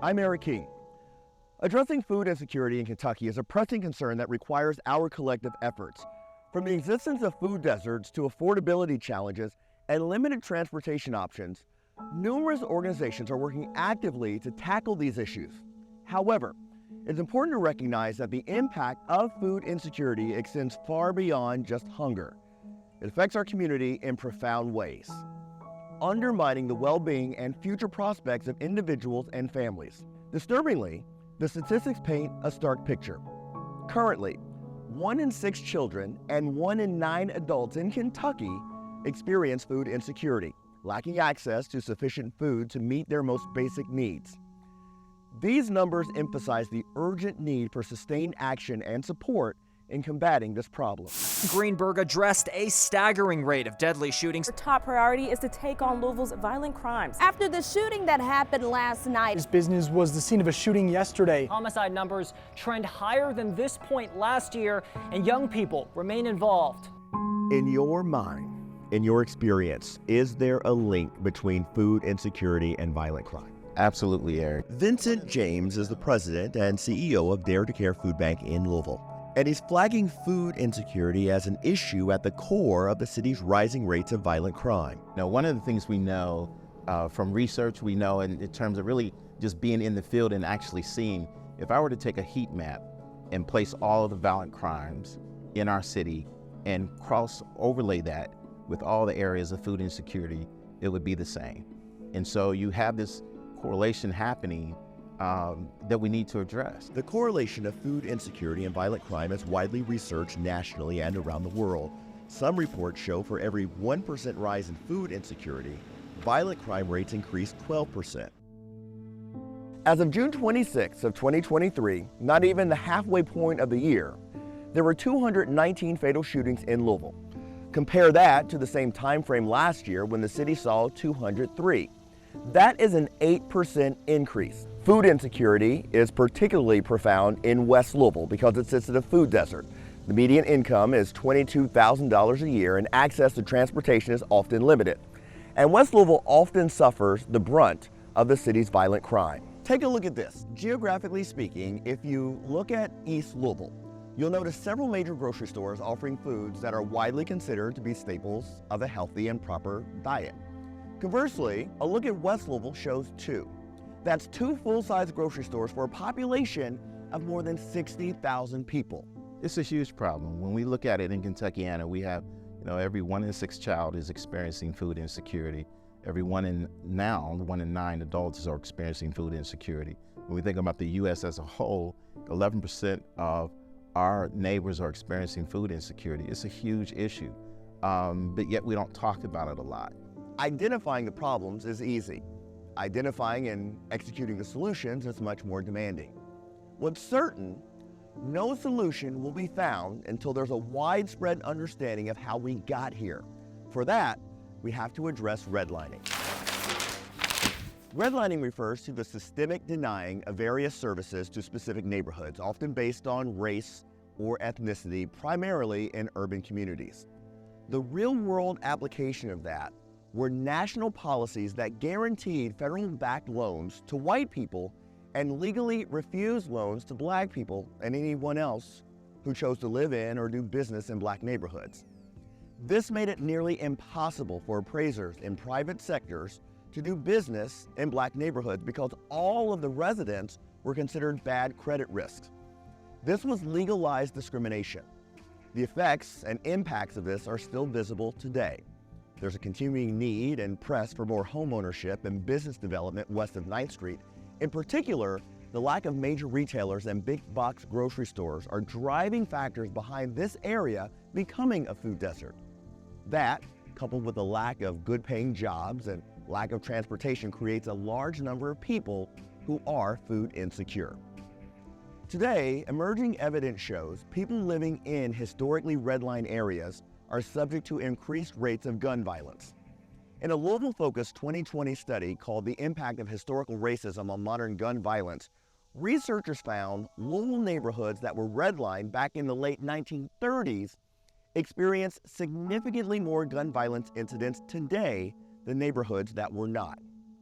I'm Eric King. Addressing food insecurity in Kentucky is a pressing concern that requires our collective efforts. From the existence of food deserts to affordability challenges and limited transportation options, numerous organizations are working actively to tackle these issues. However, it's important to recognize that the impact of food insecurity extends far beyond just hunger. It affects our community in profound ways, undermining the well-being and future prospects of individuals and families. Disturbingly, the statistics paint a stark picture. Currently, 1 in 6 children and 1 in 9 adults in Kentucky experience food insecurity, lacking access to sufficient food to meet their most basic needs. These numbers emphasize the urgent need for sustained action and support in combating this problem. Greenberg addressed a staggering rate of deadly shootings. Our top priority is to take on Louisville's violent crimes. After the shooting that happened last night. This business was the scene of a shooting yesterday. Homicide numbers trend higher than this point last year, and young people remain involved. In your mind, in your experience, is there a link between food insecurity and violent crime? Absolutely, Eric. Vincent James is the president and CEO of Dare to Care Food Bank in Louisville, and he's flagging food insecurity as an issue at the core of the city's rising rates of violent crime. Now, one of the things we know from research, we know in terms of really just being in the field and actually seeing, if I were to take a heat map and place all of the violent crimes in our city and overlay that with all the areas of food insecurity, it would be the same. And so you have this correlation happening that we need to address. The correlation of food insecurity and violent crime is widely researched nationally and around the world. Some reports show for every 1% rise in food insecurity, violent crime rates increase 12%. As of June 26 of 2023, not even the halfway point of the year, there were 219 fatal shootings in Louisville. Compare that to the same time frame last year when the city saw 203. That is an 8% increase. Food insecurity is particularly profound in West Louisville because it sits in a food desert. The median income is $22,000 a year and access to transportation is often limited. And West Louisville often suffers the brunt of the city's violent crime. Take a look at this. Geographically speaking, if you look at East Louisville, you'll notice several major grocery stores offering foods that are widely considered to be staples of a healthy and proper diet. Conversely, a look at West Louisville shows 2. That's 2 full-size grocery stores for a population of more than 60,000 people. It's a huge problem. When we look at it in Kentuckiana, we have, every 1 in 6 child is experiencing food insecurity. Every 1 in 9 adults are experiencing food insecurity. When we think about the U.S. as a whole, 11% of our neighbors are experiencing food insecurity. It's a huge issue, but yet we don't talk about it a lot. Identifying the problems is easy. Identifying and executing the solutions is much more demanding. What's certain, no solution will be found until there's a widespread understanding of how we got here. For that, we have to address redlining. Redlining refers to the systemic denying of various services to specific neighborhoods, often based on race or ethnicity, primarily in urban communities. The real-world application of that were national policies that guaranteed federal-backed loans to white people and legally refused loans to black people and anyone else who chose to live in or do business in black neighborhoods. This made it nearly impossible for appraisers in private sectors to do business in black neighborhoods because all of the residents were considered bad credit risks. This was legalized discrimination. The effects and impacts of this are still visible today. There's a continuing need and press for more homeownership and business development west of 9th Street. In particular, the lack of major retailers and big box grocery stores are driving factors behind this area becoming a food desert. That, coupled with a lack of good paying jobs and lack of transportation, creates a large number of people who are food insecure. Today, emerging evidence shows people living in historically redlined areas are subject to increased rates of gun violence. In a Louisville-focused 2020 study called The Impact of Historical Racism on Modern Gun Violence, researchers found Louisville neighborhoods that were redlined back in the late 1930s experienced significantly more gun violence incidents today than neighborhoods that were not.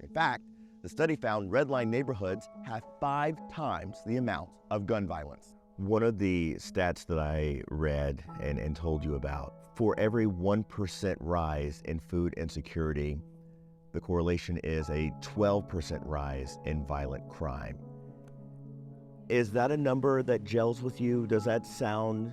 In fact, The study found redline neighborhoods have 5 times the amount of gun violence. One of the stats that I read and told you about, for every 1% rise in food insecurity, the correlation is a 12% rise in violent crime. Is that a number that gels with you? Does that sound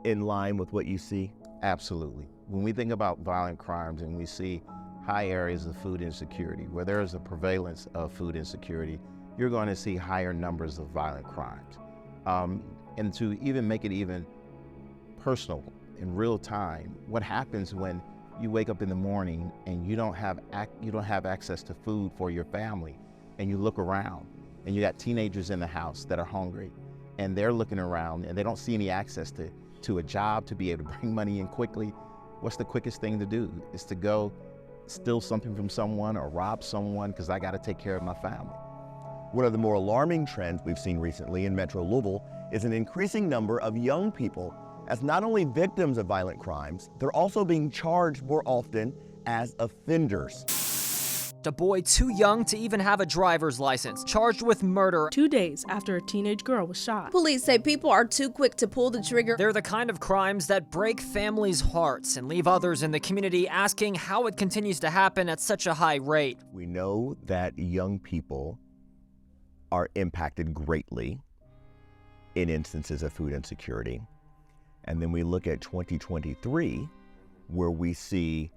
in line with what you see? Absolutely. When we think about violent crimes and we see high areas of food insecurity, where there is a prevalence of food insecurity, you're going to see higher numbers of violent crimes. And to even make it even personal in real time, what happens when you wake up in the morning and you don't have access to food for your family, and you look around and you got teenagers in the house that are hungry, and they're looking around and they don't see any access to a job to be able to bring money in quickly. What's the quickest thing to do? Is to go steal something from someone or rob someone because I got to take care of my family. One of the more alarming trends we've seen recently in Metro Louisville is an increasing number of young people as not only victims of violent crimes, they're also being charged more often as offenders. A boy too young to even have a driver's license, charged with murder 2 days after a teenage girl was shot. Police say people are too quick to pull the trigger. They're the kind of crimes that break families' hearts and leave others in the community asking how it continues to happen at such a high rate. We know that young people are impacted greatly in instances of food insecurity. And then we look at 2023, where we see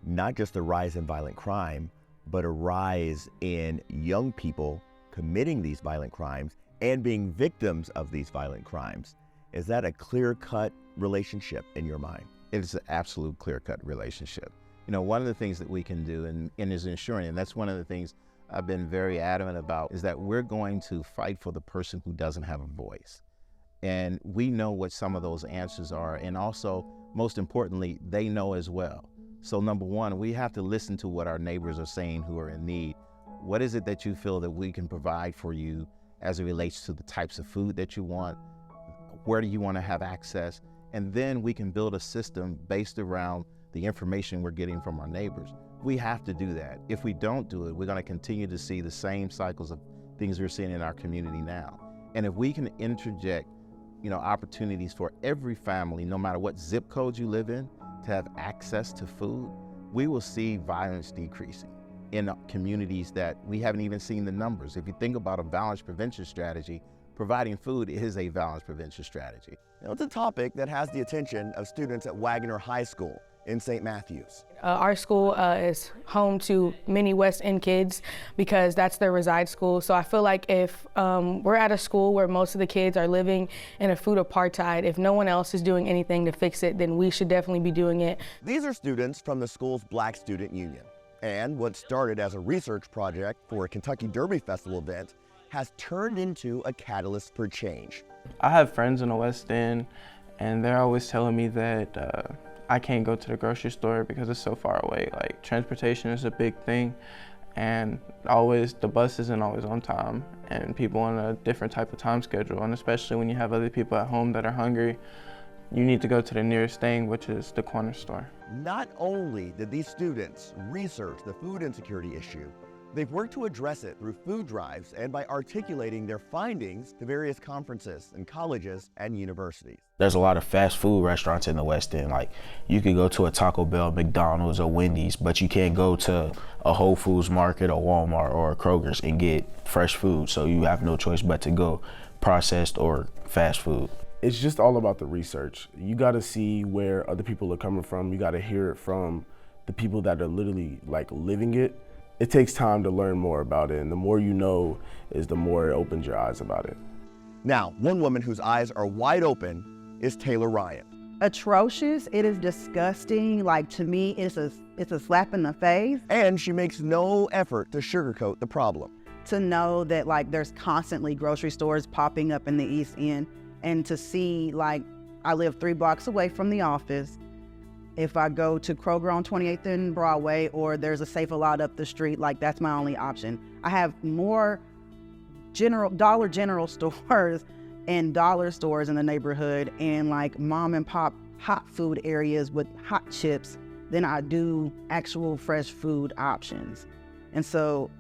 not just a rise in violent crime, but a rise in young people committing these violent crimes and being victims of these violent crimes. Is that a clear-cut relationship in your mind? It is an absolute clear-cut relationship. You know, one of the things that we can do and is ensuring, and that's one of the things I've been very adamant about, is that we're going to fight for the person who doesn't have a voice. And we know what some of those answers are, and also, most importantly, they know as well. So number one, we have to listen to what our neighbors are saying who are in need. What is it that you feel that we can provide for you as it relates to the types of food that you want? Where do you want to have access? And then we can build a system based around the information we're getting from our neighbors. We have to do that. If we don't do it, we're going to continue to see the same cycles of things we're seeing in our community now. And if we can interject, opportunities for every family, no matter what zip code you live in, to have access to food, we will see violence decreasing in communities that we haven't even seen the numbers. If you think about a violence prevention strategy, providing food is a violence prevention strategy. It's a topic that has the attention of students at Wagner High School in St. Matthews. Our school is home to many West End kids because that's their reside school. So I feel like if we're at a school where most of the kids are living in a food apartheid, if no one else is doing anything to fix it, then we should definitely be doing it. These are students from the school's Black Student Union. And what started as a research project for a Kentucky Derby Festival event has turned into a catalyst for change. I have friends in the West End, and they're always telling me that I can't go to the grocery store because it's so far away. Like, transportation is a big thing, and the bus isn't always on time, and people on a different type of time schedule, and especially when you have other people at home that are hungry, you need to go to the nearest thing, which is the corner store. Not only did these students research the food insecurity issue, they've worked to address it through food drives and by articulating their findings to various conferences in colleges and universities. There's a lot of fast food restaurants in the West End. Like, you could go to a Taco Bell, McDonald's, or Wendy's, but you can't go to a Whole Foods Market or Walmart or a Kroger's and get fresh food. So you have no choice but to go processed or fast food. It's just all about the research. You gotta see where other people are coming from. You gotta hear it from the people that are literally living it. It takes time to learn more about it, and the more you know is the more it opens your eyes about it. Now, one woman whose eyes are wide open is Taylor Ryan. Atrocious. It is disgusting. To me, it's a slap in the face. And she makes no effort to sugarcoat the problem. To know that there's constantly grocery stores popping up in the East End, and to see I live 3 blocks away from the office. If I go to Kroger on 28th and Broadway, or there's a Save-A-Lot up the street, that's my only option. I have more Dollar General stores and dollar stores in the neighborhood, and mom and pop hot food areas with hot chips than I do actual fresh food options. And so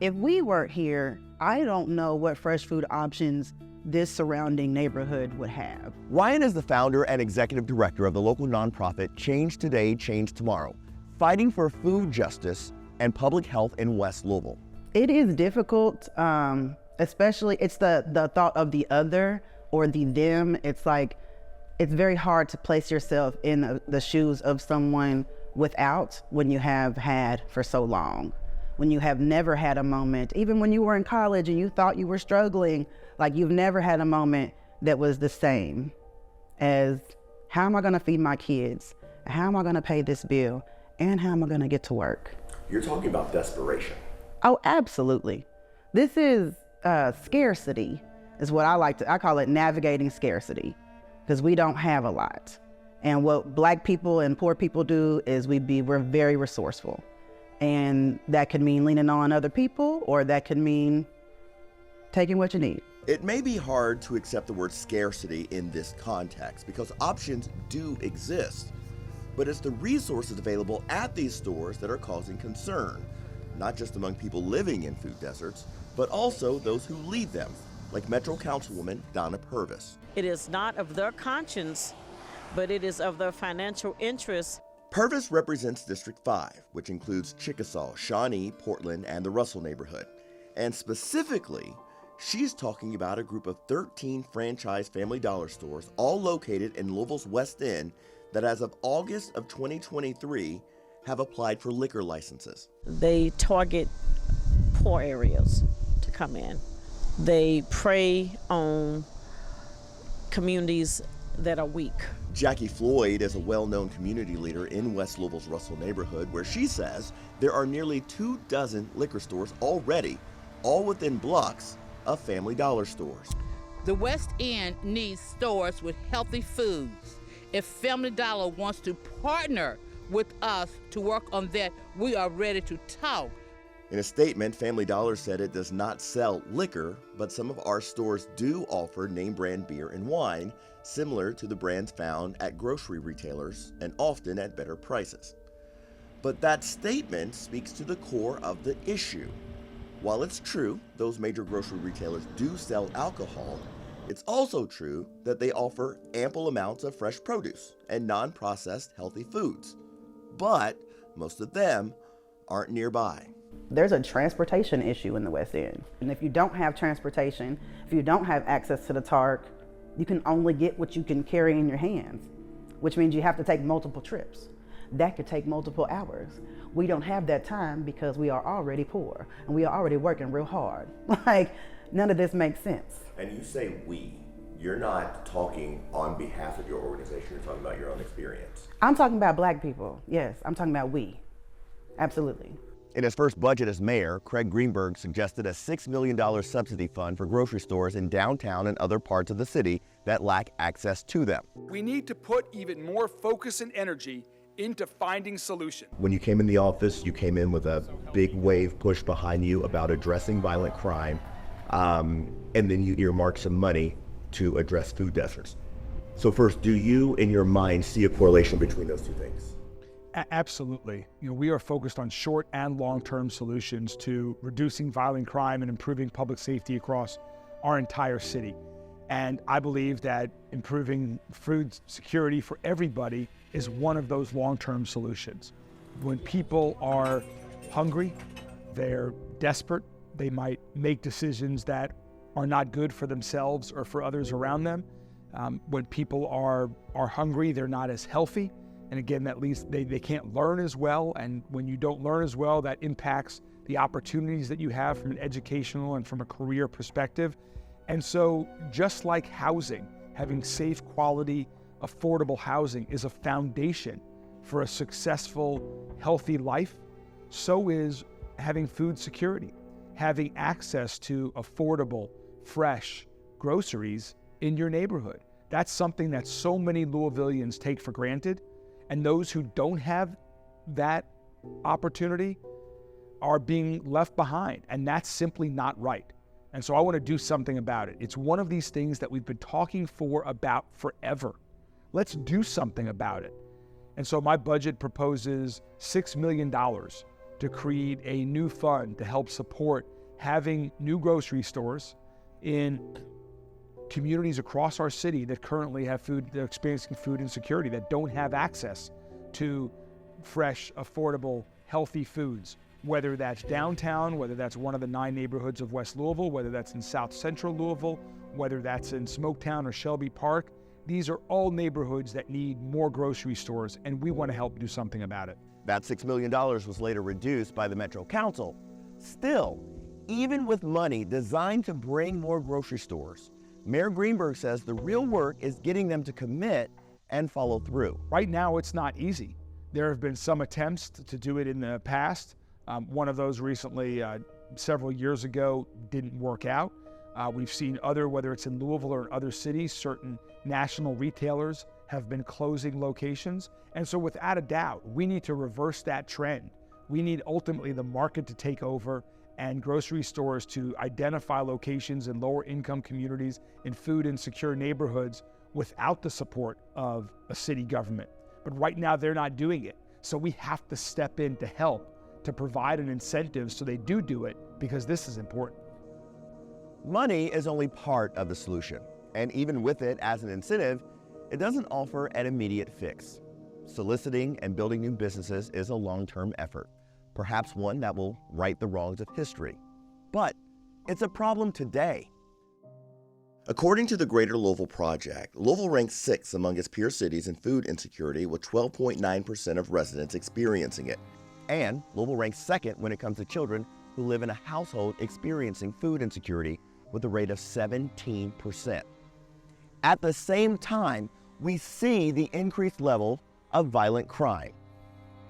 If we weren't here, I don't know what fresh food options this surrounding neighborhood would have. Ryan is the founder and executive director of the local nonprofit Change Today, Change Tomorrow, fighting for food justice and public health in West Louisville. It is difficult, especially it's the thought of the other or the them. It's like, it's very hard to place yourself in the shoes of someone without when you have had for so long. When you have never had a moment, even when you were in college and you thought you were struggling, like you've never had a moment that was the same as how am I gonna feed my kids? How am I gonna pay this bill? And how am I gonna get to work? You're talking about desperation. Oh, absolutely. This is scarcity is what I call it navigating scarcity, because we don't have a lot. And what Black people and poor people do is we're very resourceful. And that could mean leaning on other people, or that could mean taking what you need. It may be hard to accept the word scarcity in this context because options do exist, but it's the resources available at these stores that are causing concern, not just among people living in food deserts, but also those who lead them, like Metro Councilwoman Donna Purvis. It is not of their conscience, but it is of their financial interests. Purvis represents District 5, which includes Chickasaw, Shawnee, Portland, and the Russell neighborhood. And specifically, she's talking about a group of 13 franchise Family Dollar stores, all located in Louisville's West End, that as of August of 2023 have applied for liquor licenses. They target poor areas to come in. They prey on communities that are weak. Jackie Floyd is a well-known community leader in West Louisville's Russell neighborhood, where she says there are nearly 24 liquor stores already, all within blocks of Family Dollar stores. The West End needs stores with healthy foods. If Family Dollar wants to partner with us to work on that, we are ready to talk. In a statement, Family Dollar said it does not sell liquor, but some of our stores do offer name brand beer and wine, similar to the brands found at grocery retailers and often at better prices. But that statement speaks to the core of the issue. While it's true those major grocery retailers do sell alcohol, it's also true that they offer ample amounts of fresh produce and non-processed healthy foods. But most of them aren't nearby. There's a transportation issue in the West End. And if you don't have transportation, if you don't have access to the TARC, you can only get what you can carry in your hands, which means you have to take multiple trips. That could take multiple hours. We don't have that time because we are already poor and we are already working real hard. Like, none of this makes sense. And you say we. You're not talking on behalf of your organization, you're talking about your own experience. I'm talking about Black people, yes. I'm talking about we, absolutely. In his first budget as mayor, Craig Greenbergs suggested a $6 million subsidy fund for grocery stores in downtown and other parts of the city that lack access to them. We need to put even more focus and energy into finding solutions. When you came in the office, you came in with a big wave push behind you about addressing violent crime, and then you earmarked some money to address food deserts. So first, do you, in your mind, see a correlation between those two things? Absolutely. We are focused on short and long-term solutions to reducing violent crime and improving public safety across our entire city. And I believe that improving food security for everybody is one of those long-term solutions. When people are hungry, they're desperate, they might make decisions that are not good for themselves or for others around them. When people are hungry, they're not as healthy. And again, that leads, they can't learn as well. And when you don't learn as well, that impacts the opportunities that you have from an educational and from a career perspective. And so just like housing, having safe, quality, affordable housing is a foundation for a successful, healthy life, so is having food security, having access to affordable, fresh groceries in your neighborhood. That's something that so many Louisvillians take for granted. And those who don't have that opportunity are being left behind. And that's simply not right. And so I want to do something about it. It's one of these things that we've been talking about forever. Let's do something about it. And so my budget proposes $6 million to create a new fund to help support having new grocery stores in communities across our city that currently have they're experiencing food insecurity, that don't have access to fresh, affordable, healthy foods, whether that's downtown, whether that's one of the 9 neighborhoods of West Louisville, whether that's in South Central Louisville, whether that's in Smoketown or Shelby Park. These are all neighborhoods that need more grocery stores, and we want to help do something about it. That $6 million was later reduced by the Metro Council. Still, even with money designed to bring more grocery stores, Mayor Greenberg says the real work is getting them to commit and follow through. Right now, it's not easy. There have been some attempts to do it in the past. One of those recently, several years ago, didn't work out. We've seen whether it's in Louisville or in other cities, certain national retailers have been closing locations. And so without a doubt, we need to reverse that trend. We need ultimately the market to take over and grocery stores to identify locations in lower income communities in food insecure neighborhoods without the support of a city government. But right now they're not doing it. So we have to step in to help, to provide an incentive so they do it, because this is important. Money is only part of the solution, and even with it as an incentive, it doesn't offer an immediate fix. Soliciting and building new businesses is a long-term effort, perhaps one that will right the wrongs of history. But it's a problem today. According to the Greater Louisville Project, Louisville ranks 6th among its peer cities in food insecurity, with 12.9% of residents experiencing it. And Louisville ranks 2nd when it comes to children who live in a household experiencing food insecurity, with a rate of 17%. At the same time, we see the increased level of violent crime.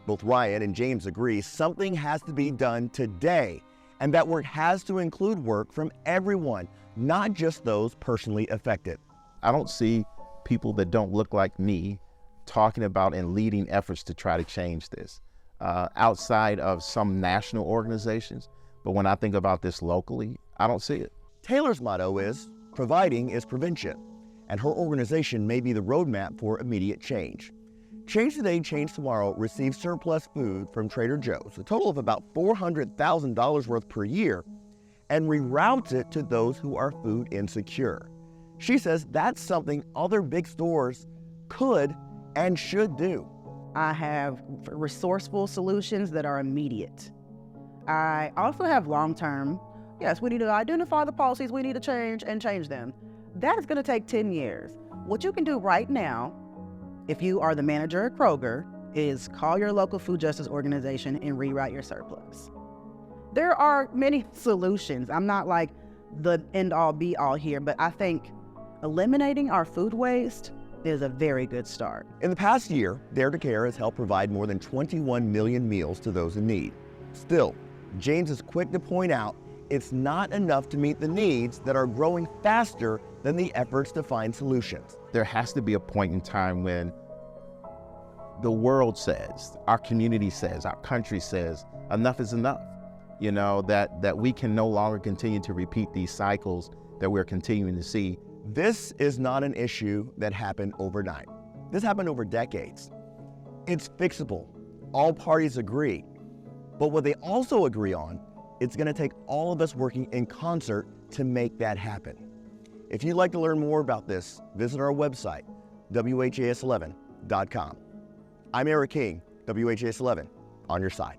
Both Ryan and James agree something has to be done today, and that work has to include work from everyone, not just those personally affected. I don't see people that don't look like me talking about and leading efforts to try to change this outside of some national organizations. But when I think about this locally, I don't see it. Taylor's motto is, providing is prevention, and her organization may be the roadmap for immediate change. Change Today, Change Tomorrow receives surplus food from Trader Joe's, a total of about $400,000 worth per year, and reroutes it to those who are food insecure. She says that's something other big stores could and should do. I have resourceful solutions that are immediate. I also have long-term. Yes, we need to identify the policies we need to change and change them. That is going to take 10 years. What you can do right now, if you are the manager at Kroger, is call your local food justice organization and reroute your surplus. There are many solutions. I'm not like the end-all be-all here, but I think eliminating our food waste is a very good start. In the past year, Dare to Care has helped provide more than 21 million meals to those in need. Still, James is quick to point out it's not enough to meet the needs that are growing faster than the efforts to find solutions. There has to be a point in time when the world says, our community says, our country says, enough is enough. You know, that we can no longer continue to repeat these cycles that we're continuing to see. This is not an issue that happened overnight. This happened over decades. It's fixable. All parties agree. But what they also agree on, it's going to take all of us working in concert to make that happen. If you'd like to learn more about this, visit our website, WHAS11.com. I'm Eric King, WHAS11, on your side.